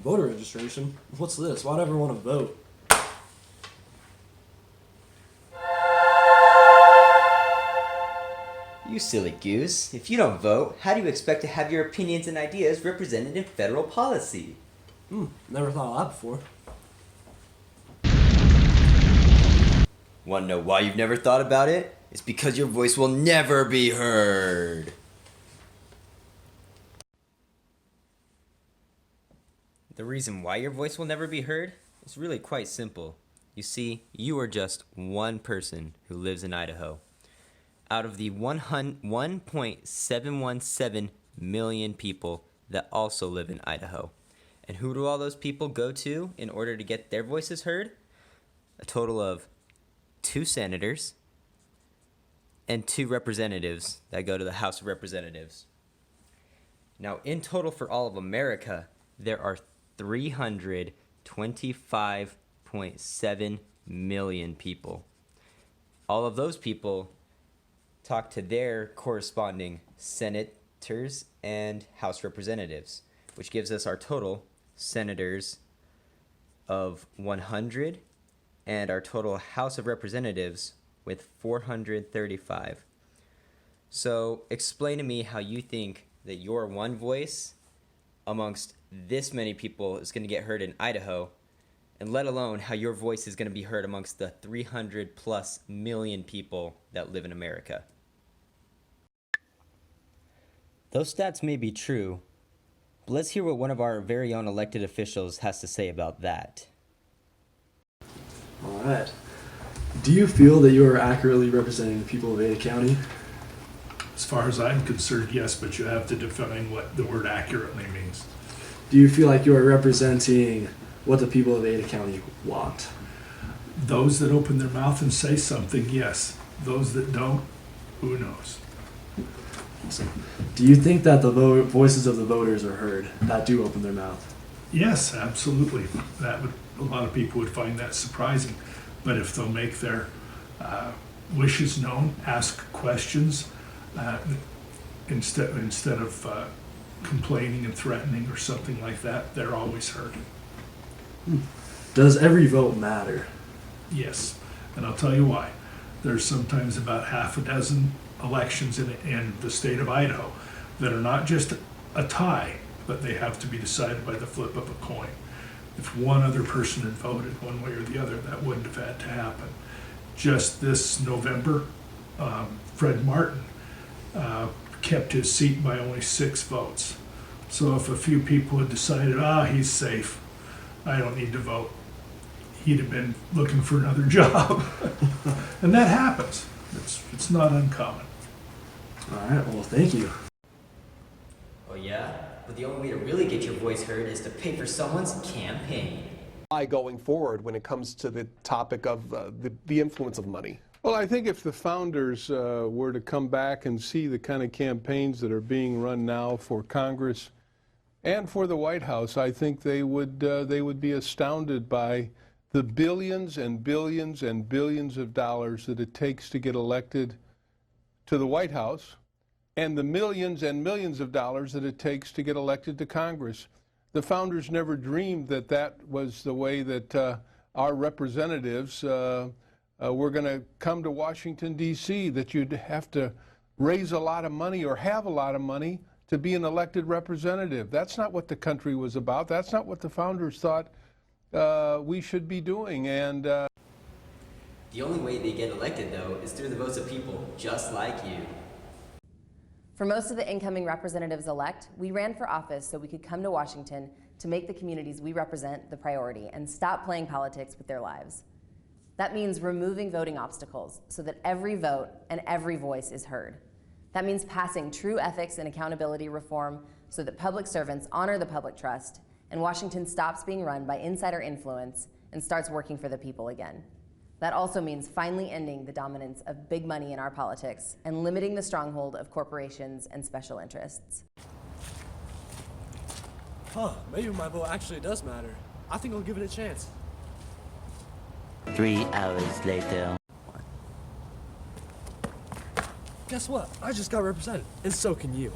Voter registration? What's this? Why'd I ever want to vote? You silly goose. If you don't vote, how do you expect to have your opinions and ideas represented in federal policy? Never thought of that before. Want to know why you've never thought about it? It's because your voice will never be heard. The reason why your voice will never be heard is really quite simple. You see, you are just one person who lives in Idaho. Out of the 1.717 million people that also live in Idaho. And who do all those people go to in order to get their voices heard? A total of 2 senators and 2 representatives that go to the House of Representatives. Now, in total for all of America, there are 325.7 million people. All of those people talk to their corresponding senators and House representatives, which gives us our total senators of 100 and our total House of Representatives with 435. So explain to me how you think that your one voice amongst this many people is going to get heard in Idaho, and let alone how your voice is going to be heard amongst the 300 plus million people that live in America. Those stats may be true, but let's hear what one of our very own elected officials has to say about that. All right. Do you feel that you are accurately representing the people of Ada County? As far as I'm concerned, yes, but you have to define what the word accurately means. Do you feel like you are representing what the people of Ada County want? Those that open their mouth and say something, yes. Those that don't, who knows? Awesome. Do you think that the voices of the voters are heard that do open their mouth? Yes, absolutely. A lot of people would find that surprising. But if they'll make their wishes known, ask questions, instead of complaining and threatening or something like that, they're always heard. Does every vote matter? Yes, and I'll tell you why. There's sometimes about half a dozen elections in the state of Idaho that are not just a tie, but they have to be decided by the flip of a coin. If one other person had voted one way or the other, that wouldn't have had to happen. Just this November, Fred Martin kept his seat by only 6 votes. So if a few people had decided, he's safe, I don't need to vote, he'd have been looking for another job. And that happens. It's not uncommon. All right, well, thank you. Oh yeah? But the only way to really get your voice heard is to pay for someone's campaign. Going forward when it comes to the topic of the influence of money? Well, I think if the founders were to come back and see the kind of campaigns that are being run now for Congress and for the White House, I think they would be astounded by the billions and billions and billions of dollars that it takes to get elected to the White House, and the millions and millions of dollars that it takes to get elected to Congress. The founders never dreamed that that was the way that our representatives were going to come to Washington, D.C., that you'd have to raise a lot of money or have a lot of money to be an elected representative. That's not what the country was about. That's not what the founders thought we should be doing. And The only way they get elected, though, is through the votes of people just like you. For most of the incoming representatives-elect, we ran for office so we could come to Washington to make the communities we represent the priority and stop playing politics with their lives. That means removing voting obstacles so that every vote and every voice is heard. That means passing true ethics and accountability reform so that public servants honor the public trust and Washington stops being run by insider influence and starts working for the people again. That also means finally ending the dominance of big money in our politics and limiting the stronghold of corporations and special interests. Maybe my vote actually does matter. I think I'll give it a chance. 3 hours later. Guess what? I just got represented, and so can you.